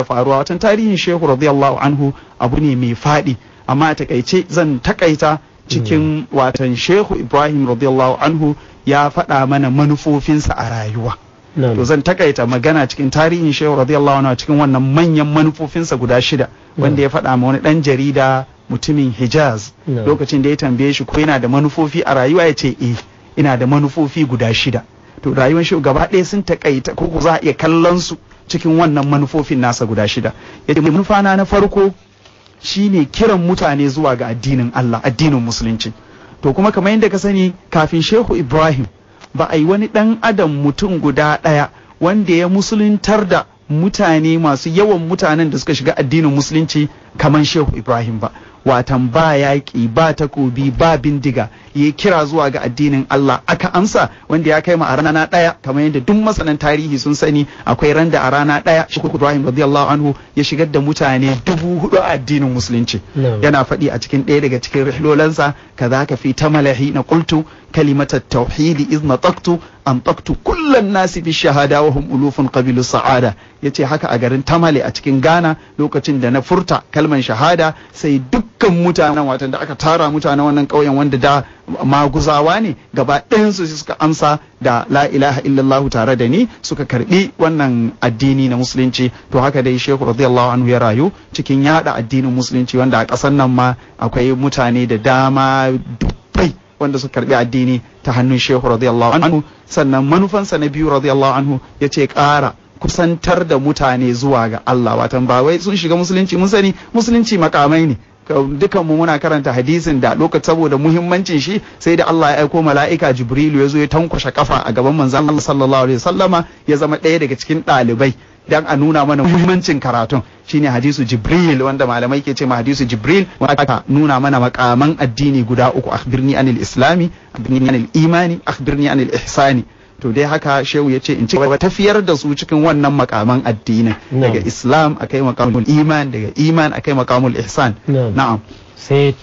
da faruwa. Watan tarihin shehu radiyallahu anhu abu ne mai faɗi, amma a takaice zan takaita cikin watan shehu Ibrahim radiyallahu anhu ya faɗa mana manufofinsa a rayuwa. To zan takaita magana cikin tarihin shehu radiyallahu anhu cikin wannan manyan manufofinsa guda 6 wanda ya faɗa ma wani ɗan jarida mutumin Hijaz lokacin da ya tambaye shi ko yana da manufofi a rayuwa, ya ce ina da manufofi guda 6. To rayuwar shehu gaba ɗaya sun takaita ko za a iya kallon su cikin wannan manufofin nasa guda 6. Yace manufana na farko shine kiran mutane zuwa ga addinin Allah, addinin musulunci. To kuma kamar yadda ka sani, kafin shehu Ibrahim ba a yi wani ɗan adam mutum guda ɗaya wanda ya musuluntar da mutane masu yawan mutanen da suka shiga addinin musulunci kamar shehu Ibrahim ba. Watan ba yaƙi, ba takobi, ba bindiga, ya kira zuwa ga addinin Allah aka amsa, wanda ya kai ma a rana ɗaya, kamar yadda duk masanan tarihi sun sani akwai ran da a rana ɗaya shehu Ibrahim radiyallahu anhu ya shigar da mutane 4,000 a addinin musulunci. Yana faɗi a cikin ɗaya daga cikin rihlolansa, kadhaka fi tamalahi na qultu kalimatat tauhidi iz nataqtu antaktu kullan nasi bi shahada wa hum ulufun qabilu sa'ada. Yace haka a garin Tamale a cikin Ghana, lokacin da na furta kalman shahada sai dukkan mutanen, watan da aka tara mutanen wannan ƙauyen wanda da maguzawa ne, gaba ɗayansu suka amsa da la ilaha illallah tare da ni, suka karbi wannan addini na musulunci. To haka dai shehu radiyallahu anhu ya rayu cikin yada addinin musulunci, wanda a ƙasar nan ma akwai mutane da dama dubbai wanda suka karbi addini ta hannun shehu radiyallahu anhu. Sannan manufansa na biyu radiyallahu anhu ya ce ƙara kusantar da mutane zuwa ga Allah. Watan ba wai sun shiga musulunci, mun sani musulunci makamai ne, dukan mu muna karanta hadisin da lokaci saboda muhimmancin shi sai da Allah ya aiko mala'ika Jibrilu ya zo ya tankwashe kafa a gaban manzon Allah sallallahu alaihi wasallama, ya zama ɗaya daga cikin ɗalibai dan a nuna mana muhimmancin karatun. Shine hadisu Jibril, wanda malamai ke ce ma hadisu Jibril, wanda aka nuna mana makaman addini guda 3: akhbirni anil islami, akhbirni anil imani, akhbirni anil ihsani. To dai haka shehu ya ce in ci gaba tafiyar da su cikin wannan makaman addinin, daga Islam akai makamul iman, daga iman akai makamul ihsan. Na'am. Sai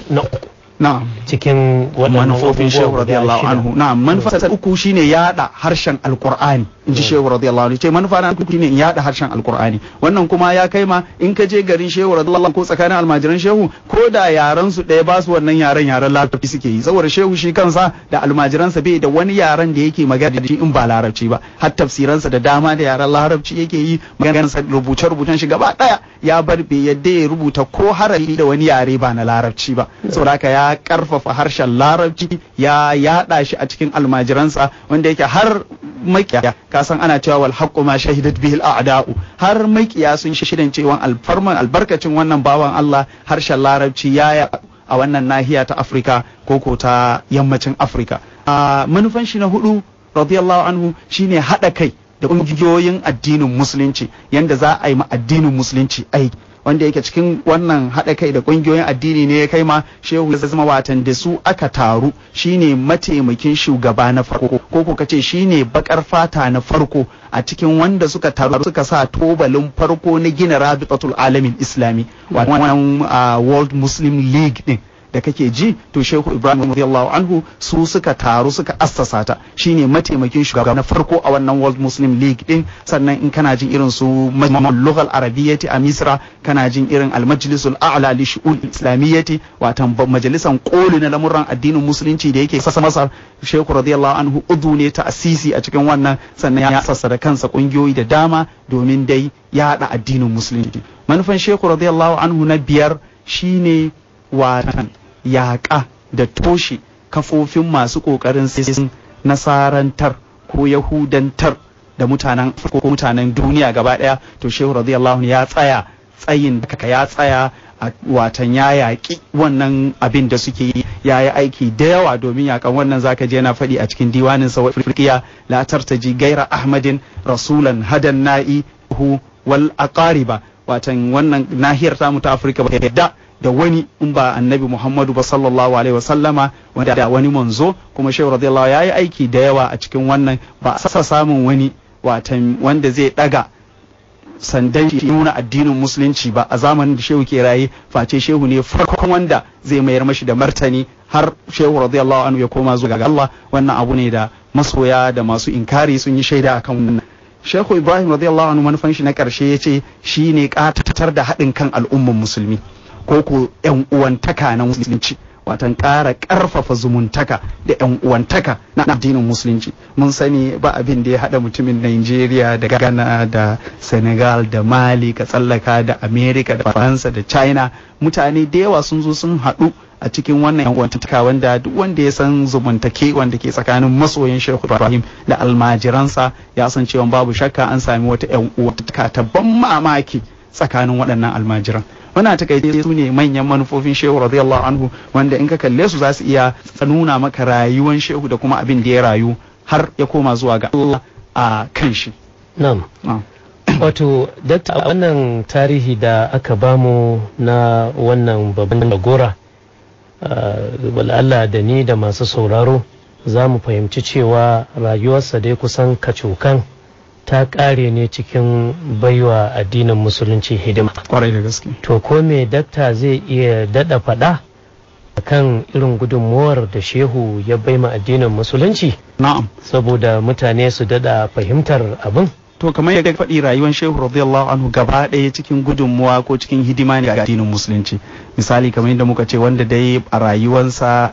na'am cikin wannan manufofin shehu radiyallahu anhu. Na'am, manufa ta 3 shine yada harshen alqur'ani. Inji shehu radiyallahu anhu ce manufa na 3 shine yada harshen alqur'ani. Wannan kuma ya kai ma in ka je garin shehu radiyallahu ko tsakanin almajiran shehu, ko da yaran su ɗaya ba su wannan yaren larabci suke yi, saboda shehu shi kansa da almajiransa bai da wani yaren da yake magana da shi in ba larabci ba. Har tafsiransa da dama da yaren larabci yake yi, maganarsa rubuce-rubucen shi gaba ɗaya ya bar bai yadda ya rubuta ko harafi da wani yare ba na larabci ba. Saboda haka ya karfafa harshen larabci, ya yada shi a cikin almajiransa, wanda yake har makiya, kasan ana cewa wal haqqu ma shahidat bihi al a'da'u, har makiya sun shirin cewa albarkacin wannan bawan Allah harshen larabci ya a wannan nahiya ta Afirka ko ta yammacin Afirka. Manufan shi na 4 radiyallahu anhu shine hada kai da ƙungiyoyin addinin musulunci, yanda za a yi ma addinin musulunci aiki, wanda yake cikin wannan haɗa kai da ƙungiyoyin addini ne ya kai ma shehu ya zama watan da su aka taru shine mataimakin shugaba na farko, ko ko kace shine bakar fata na farko a cikin wanda suka taru suka sa tobalin farko na gina Rabitatul Alamin Islami, wannan World Muslim League din da kake ji. To shehu Ibrahim radiyallahu anhu su suka taru suka assasa ta, shine mataimakin shugaba na farko a wannan World Muslim League din. Sannan in kana jin irin su Majma'ul Lughal Arabiyyati a Misra, kana jin irin Al-Majlisul A'la li Shu'ul Islamiyyati, watan majalisan koli na lamuran addinin musulunci da yake sassa Masar, shehu radiyallahu anhu udu ne ta asisi a cikin wannan. Sannan ya sassa da kansa kungiyoyi da dama domin dai ya haɗa addinin musulunci. Manufan shehu radiyallahu anhu na 5 shine watan yaƙa da toshe kafofin masu ƙoƙarin sai nasarantar ko yahudantar da mutanen ko mutanen duniya gaba ɗaya. To shehu radiyallahu ya tsaya tsayin da ya tsaya a watan ya yaƙi wannan abin da suke yi, ya yi aiki da yawa domin yaƙan wannan. Zaka je yana faɗi a cikin diwanin sa Afriqiya, la tartaji gaira ahmadin rasulan hadan na'i hu wal aqariba. Watan wannan nahiyar tamu ta Afirka ba yadda da wani in ba annabi Muhammadu ba sallallahu alaihi wasallama, wanda da wani manzo. Kuma shehu radiyallahu ya yi aiki da yawa a cikin wannan, ba a sasa samun wani watan wanda zai daga sandan shi nuna addinin musulunci ba a zamanin da shehu ke raye, face shehu ne farkon wanda zai mayar mashi da martani, har shehu radiyallahu anhu ya koma zuwa ga Allah. Wannan abu ne da masoya da masu inkari sun yi shaida akan wannan. Shehu Ibrahim radiyallahu anhu manufan shi na karshe yace shine ƙatatar da haɗin kan al'umman musulmi ko ko ƴan uwantaka na musulunci, watan ƙara ƙarfafa zumuntaka da ƴan uwantaka na addinin musulunci. Mun sani ba abin da ya haɗa mutumin Nigeria da Ghana da Senegal da Mali ka tsallaka da America da Faransa da China, mutane da yawa sun zo sun haɗu a cikin wannan yan uwantaka wanda duk wanda ya san zumuntake wanda ke tsakanin masoyin Shehu Ibrahim da almajiransa ya san cewa babu shakka an sami wata yan uwantaka ta ban mamaki tsakanin waɗannan almajiran. Wannan takaice su ne manyan manufofin Shehu radiyallahu anhu wanda in ka kalle su za su iya nuna maka rayuwan Shehu da kuma abin da ya rayu har ya koma zuwa ga Allah a kan shi. Na'am. Wato dakta, wannan tarihi da aka bamu na wannan babban jagora, Allah da ni da masu sauraro za mu fahimci cewa rayuwarsa dai kusan kacokan ta ƙare ne cikin baiwa addinin musulunci hidima. Kwarai da gaske. To ko me dakta zai iya daɗa faɗa kan irin gudunmuwar da Shehu ya baima addinin musulunci? Na'am. Saboda mutane su daɗa fahimtar abin. To kamar yadda faɗi rayuwar Shehu radiyallahu anhu gaba ɗaya cikin gudunmuwa ko cikin hidima ne ga addinin musulunci. Misali kamar yadda muka ce wanda dai a rayuwarsa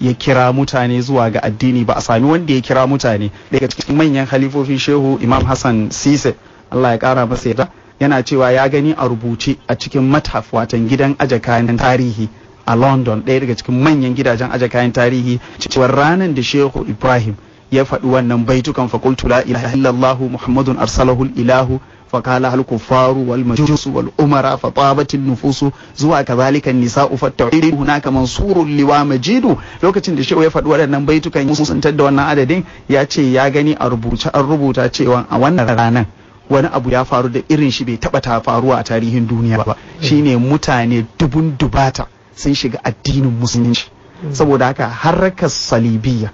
ya kira mutane zuwa ga addini, ba a sami wanda ya kira mutane daga cikin manyan halifofin Shehu Imam Hassan Sise, Allah ya kara masa yarda, yana cewa ya gani a rubuce a cikin mataf, watan gidan aje kayan tarihi a London, ɗaya daga cikin manyan gidajen aje kayan tarihi, cewa ranar da Shehu Ibrahim ya faɗi wannan baitukan fakultu la ilaha illallah muhammadun arsalahu ilahu fakala hal kuffaru wal majusu wal umara fatabatin nufusu zuwa kazalika nisa'u fatta'id hunaka mansurul liwa majidu. Lokacin da shehu ya faɗi waɗannan baitukan musuntar da wannan adadin, ya ce ya gani a rubuta cewa a wannan ranar wani abu ya faru da irin shi bai taɓa ta faruwa a tarihin duniya ba, shine mutane dubun dubata sun shiga addinin musulunci. Saboda haka harkar salibiyya,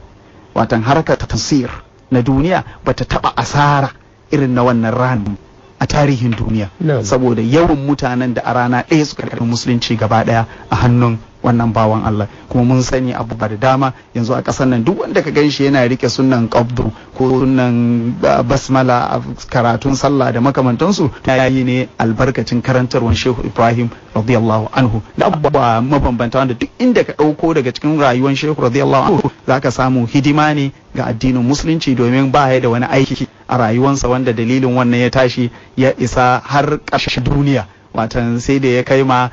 watan harkar tafsir na duniya bata taba asara irin na wannan ranar a tarihin duniya, saboda yawan mutanen da a rana ɗaya suka karɓi musulunci gaba ɗaya a hannun wannan bawan Allah. Kuma mun sani abu da dama yanzu a ƙasar nan, duk wanda ka gan shi yana rike sunnan qabdu ko sunnan basmala a karatun sallah da makamantansu, ya yi ne albarkacin karantarwar Shehu Ibrahim radiyallahu anhu da abubuwa mabambanta wanda duk inda ka ɗauko daga cikin rayuwar Shehu radiyallahu anhu za ka samu hidima ne ga addinin musulunci, domin ba ya da wani aiki a rayuwarsa wanda dalilin wannan ya tashi ya isa har ƙarshen duniya. Watan sai da ya kai ma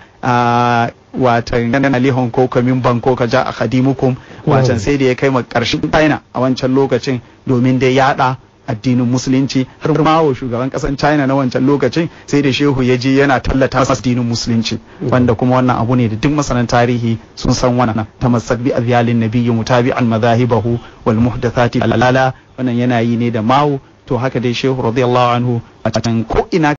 watan alihon ko kamin banko ka ja a khadimukum, watan sai da ya kai ma ƙarshen China a wancan lokacin domin da yaɗa addinin musulunci, har ma wa shugaban ƙasar China na wancan lokacin sai da shehu ya je yana tallata addinin musulunci, wanda kuma wannan abu ne da duk masanan tarihi sun san wannan. Tamassak bi azyalin nabiyyi mutabi'an madhahibahu wal muhdathati alala, wannan yana yi ne da mawu. To haka dai shehu radiyallahu anhu a ko ina